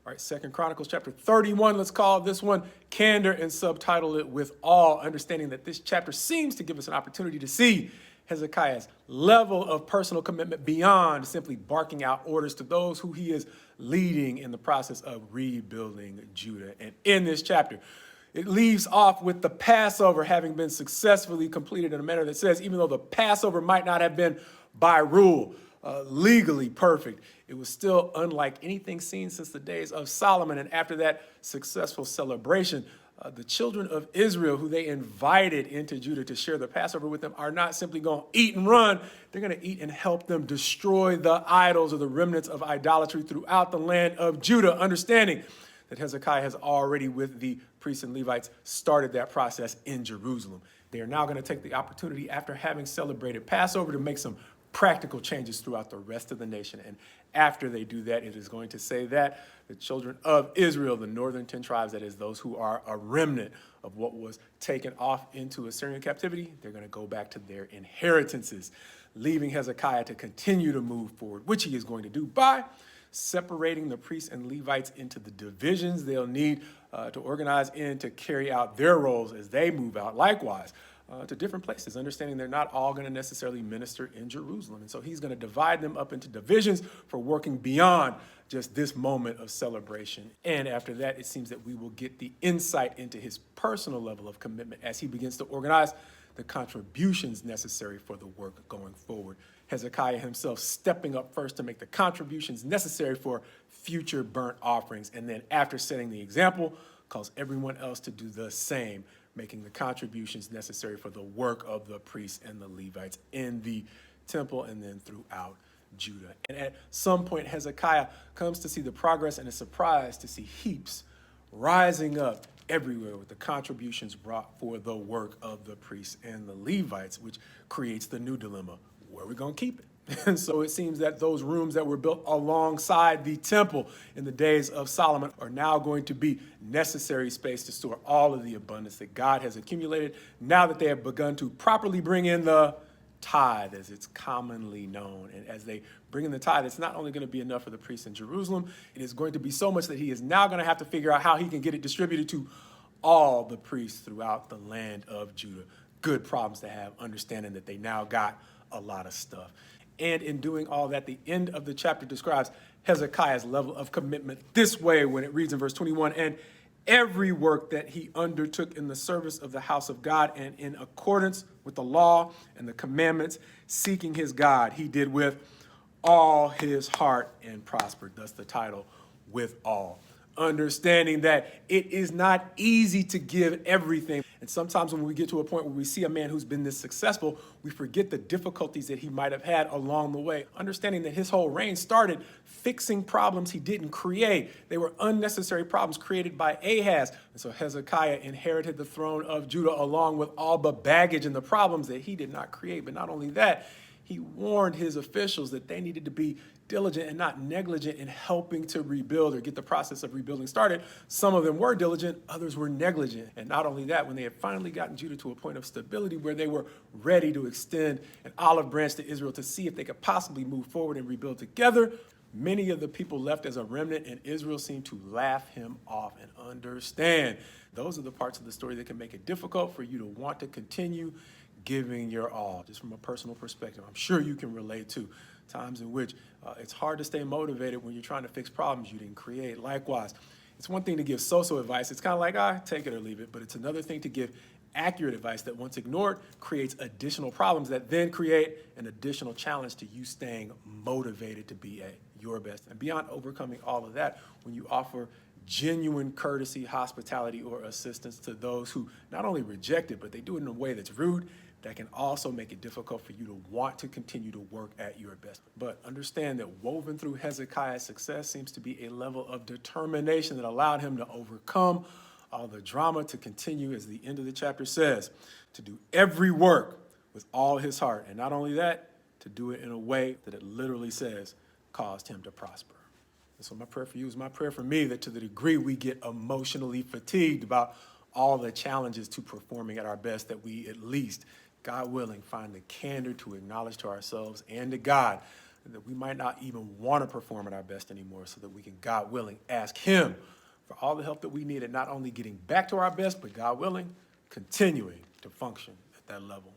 All right, Second Chronicles chapter 31, let's call this one Candor and subtitle it With All, understanding that this chapter seems to give us an opportunity to see Hezekiah's level of personal commitment beyond simply barking out orders to those who he is leading in the process of rebuilding Judah. And in this chapter, it leaves off with the Passover having been successfully completed in a manner that says, even though the Passover might not have been by rule, legally perfect, it was still unlike anything seen since the days of Solomon. And after that successful celebration, the children of Israel, who they invited into Judah to share the Passover with them, are not simply going to eat and run. They're going to eat and help them destroy the idols or the remnants of idolatry throughout the land of Judah, understanding that Hezekiah has already, with the priests and Levites, started that process in Jerusalem. They are now going to take the opportunity, after having celebrated Passover, to make some practical changes throughout the rest of the nation. And after they do that, it is going to say that the children of Israel, the northern 10 tribes, that is, those who are a remnant of what was taken off into Assyrian captivity, they're going to go back to their inheritances, leaving Hezekiah to continue to move forward, which he is going to do by separating the priests and Levites into the divisions they'll need to organize in to carry out their roles as they move out. Likewise, to different places, understanding they're not all going to necessarily minister in Jerusalem. And so he's going to divide them up into divisions for working beyond just this moment of celebration. And after that, it seems that we will get the insight into his personal level of commitment as he begins to organize the contributions necessary for the work going forward. Hezekiah himself stepping up first to make the contributions necessary for future burnt offerings. And then after setting the example, calls everyone else to do the same, making the contributions necessary for the work of the priests and the Levites in the temple and then throughout Judah. And at some point, Hezekiah comes to see the progress and is surprised to see heaps rising up everywhere with the contributions brought for the work of the priests and the Levites, which creates the new dilemma: where are we going to keep it? And so it seems that those rooms that were built alongside the temple in the days of Solomon are now going to be necessary space to store all of the abundance that God has accumulated, now that they have begun to properly bring in the tithe, as it's commonly known. And as they bring in the tithe, it's not only going to be enough for the priests in Jerusalem, it is going to be so much that he is now going to have to figure out how he can get it distributed to all the priests throughout the land of Judah. Good problems to have, understanding that they now got a lot of stuff. And in doing all that, the end of the chapter describes Hezekiah's level of commitment this way when it reads in verse 21, and every work that he undertook in the service of the house of God and in accordance with the law and the commandments, seeking his God, he did with all his heart and prospered. Thus the title, With All. Understanding that it is not easy to give everything. And sometimes when we get to a point where we see a man who's been this successful, we forget the difficulties that he might have had along the way. Understanding that his whole reign started fixing problems he didn't create. They were unnecessary problems created by Ahaz. And so Hezekiah inherited the throne of Judah along with all the baggage and the problems that he did not create. But not only that, he warned his officials that they needed to be diligent and not negligent in helping to rebuild or get the process of rebuilding started. Some of them were diligent, others were negligent. And not only that, when they had finally gotten Judah to a point of stability where they were ready to extend an olive branch to Israel to see if they could possibly move forward and rebuild together, many of the people left as a remnant, and Israel seemed to laugh him off. And understand, those are the parts of the story that can make it difficult for you to want to continue giving your all. Just from a personal perspective, I'm sure you can relate to times in which it's hard to stay motivated when you're trying to fix problems you didn't create. Likewise, it's one thing to give so-so advice. It's kind of like, take it or leave it. But it's another thing to give accurate advice that, once ignored, creates additional problems that then create an additional challenge to you staying motivated to be at your best. And beyond overcoming all of that, when you offer genuine courtesy, hospitality, or assistance to those who not only reject it, but they do it in a way that's rude, that can also make it difficult for you to want to continue to work at your best. But understand that woven through Hezekiah's success seems to be a level of determination that allowed him to overcome all the drama, to continue, as the end of the chapter says, to do every work with all his heart. And not only that, to do it in a way that it literally says caused him to prosper. And so my prayer for you is my prayer for me, that to the degree we get emotionally fatigued about all the challenges to performing at our best, that we at least, God willing, find the candor to acknowledge to ourselves and to God and that we might not even want to perform at our best anymore, so that we can, God willing, ask him for all the help that we need at not only getting back to our best, but God willing, continuing to function at that level.